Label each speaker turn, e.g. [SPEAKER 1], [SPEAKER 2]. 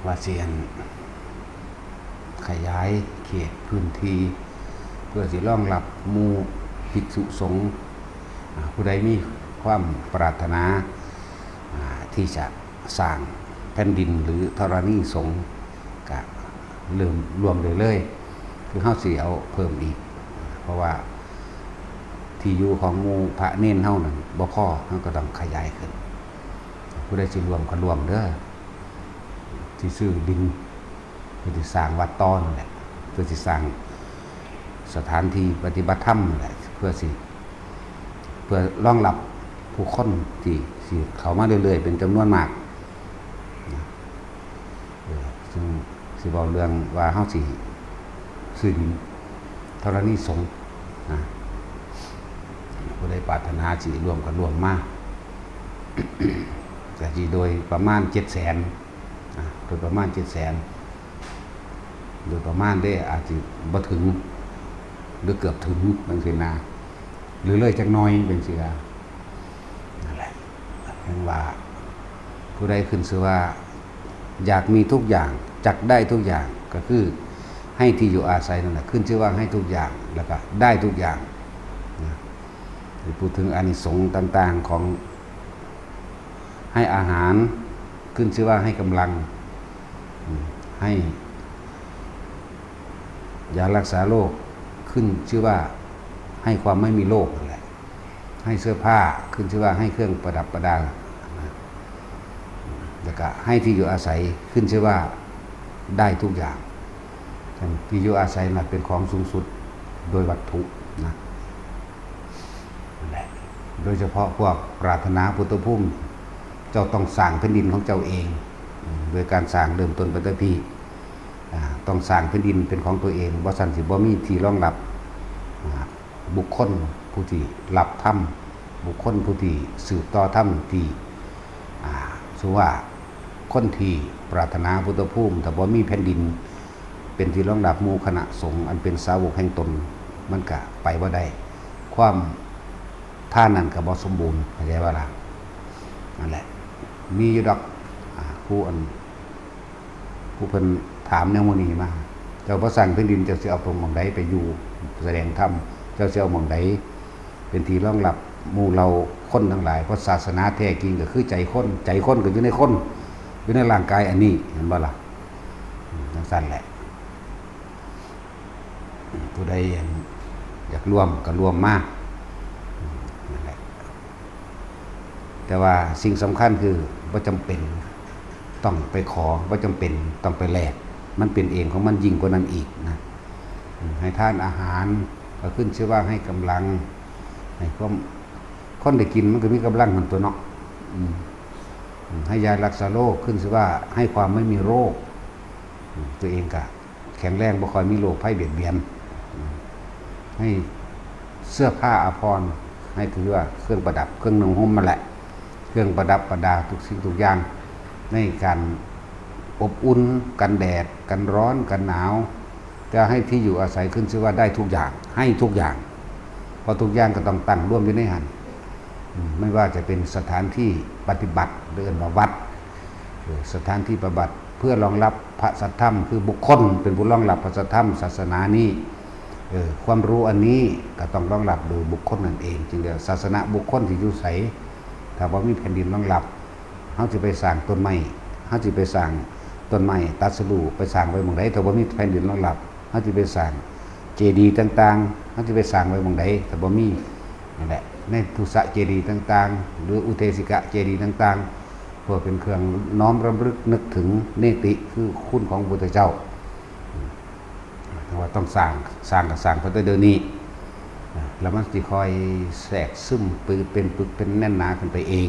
[SPEAKER 1] ว่าเสียนขยายเขตพื้นที่เพื่อสิรองรับหมู่ภิกษุสงฆ์ผู้ใดมีความปรารถนาที่จะสร้างแผ่นดินหรือธรณีสงฆ์ก็เริ่มรวมเลยคือเฮาสิเอาเพิ่มอีกเพราะว่าที่อยู่ของหมู่พระเน้นเฮานั่นบ่พอเฮาก็ต้องขยายขึ้นผู้ใดสิรวมก็รวมเด้อที่ซื้อดินเพื่อที่สร้างวัดต่อนั่นแหละเพื่อที่สร้างสถานที่ปฏิบัติธรรมนั่นแหละเพื่อรองรับผู้คนที่สิเข้ามาเรื่อยๆเป็นจำนวนมากซึ่งสิเว้าเรื่องว่าเฮาสิซื้อดินธรณีสงฆ์นะผู้ใดปรารถนาสิรวมก็รวมมาก็สิโดยประมาณ 700,000โดยประมาณ 700,000โดยประมาณได้อาจจะบ่ถึงหรือเกือบถึงบางทีนะหรือเลยจักหน่อยเป็นสิล่ะนั่นแหละเห็นว่าผู้ใดขึ้นชื่อว่าอยากมีทุกอย่างจักได้ทุกอย่างก็คือให้ที่อยู่อาศัยนั่นแหละขึ้นชื่อว่าให้ทุกอย่างแล้วก็ได้ทุกอย่างนะพูดถึงอานิสงส์ต่างๆของให้อาหารขึ้นชื่อว่าให้กำลังให้ยารักษาโรคขึ้นชื่อว่าให้ความไม่มีโรคนั่นแหละให้เสื้อผ้าขึ้นชื่อว่าให้เครื่องประดับประดาแล้วก็ให้ที่อยู่อาศัยขึ้นชื่อว่าได้ทุกอย่างที่อยู่อาศัยนั้นเป็นของสูงสุดโดยวัตถุนะนั่นแหละโดยเฉพาะพวกปรารถนาพุทธภูมิเจ้าต้องสร้างแผ่นดินของเจ้าเองโดยการสร้างเริ่มต้นปัตตภีต้องสร้างแผ่นดินเป็นของตัวเองบ่ซั่นสิบ่มีที่รองรับบุคคลผู้ที่รับธรรมบุคคลผู้ที่สืบต่อธรรมที่ชื่อว่าคนที่ปรารถนาพุทธภูมิถ้าบ่มีแผ่นดินเป็นที่รองรับหมู่คณะสงฆ์อันเป็นสาวกแห่งตนมันก็ไปบ่ได้ความท่านั้นก็บ่สมบูรณ์เข้าใจบ่ล่ะนั่นแหละมีอยู่ดอกผู้เพิ่นถามแนวมื้อนี้มาเจ้าบ่สร้างแผ่นดินเจ้าสิเอาตรงหม่องใดไปอยู่แสดงธรรมเจ้าสิเอาหม่องใดเป็นที่รองรับหมู่เราคนทั้งหลายเพราะศาสนาแท้จริงก็คือใจคนก็อยู่ในคนอยู่ในร่างกายอันนี้เห็นบ่ล่ะจังซั่นแหละผู้ใดอยากร่วมก็ร่วมมานั่นแหละแต่ว่าสิ่งสำคัญคือบ่จำเป็นต้องไปขอบ่จำเป็นต้องไปแลกมันเป็นเองของมันยิ่งกว่านั้นอีกนะให้ทานอาหารก็ขึ้นชื่อว่าให้กำลังให้ความคนได้กินมันก็มีกำลังมันตัวเนาะให้ยารักษาโรคขึ้นชื่อว่าให้ความไม่มีโรคตัวเองก็แข็งแรงบ่ค่อยมีโรคภัยเบียดเบียนให้เสื้อผ้าอาภรณ์ให้ถือว่าเครื่องประดับเครื่องนุ่งห่มมาแหละเครื่องประดับประดาทุกสิ่งทุกอย่างในการอบอุ่นกันแดดกันร้อนกันหนาวจะให้ที่อยู่อาศัยขึ้นชื่อว่าได้ทุกอย่างให้ทุกอย่างเพราะทุกอย่างก็ต้องตั้งร่วมอยู่ในหันไม่ว่าจะเป็นสถานที่ปฏิบัติหรือวัดสถานที่ปฏิบัติเพื่อรองรับพระสัทธรรมคือบุคคลเป็นผู้รองรับพระสัทธรรมศาสนานี้ความรู้อันนี้ก็ต้องรองรับโดยบุคคลนั่นเองจึงเรียกศาสนาบุคคลที่อยู่ไสถ้าว่ามีแผ่นดินรองรับเขาจะไปสร้างต้นไม้เขาจะไปสร้างต้นไม้ตัดสรุไปสร้างไว้หม้องใดถ้าว่ามีแผ่นดินรองรับเขาจะไปสร้างเจดีย์ต่างๆเขาจะไปสร้างไว้หม้องใดถ้าว่ามีนั่นแหละในทุสะเจดีย์ต่างๆหรืออุเทสิกะเจดีย์ต่างๆเพื่อเป็นเครื่องน้อมรำลึกนึกถึงเนติคือคุณของพระพุทธเจ้าว่าต้องสร้างก็สร้างเพราะเดี๋ยวนี้แล้วมันจะคอยแทรกซึมเป็นปึกเป็นแน่นหนาขึ้นไปเอง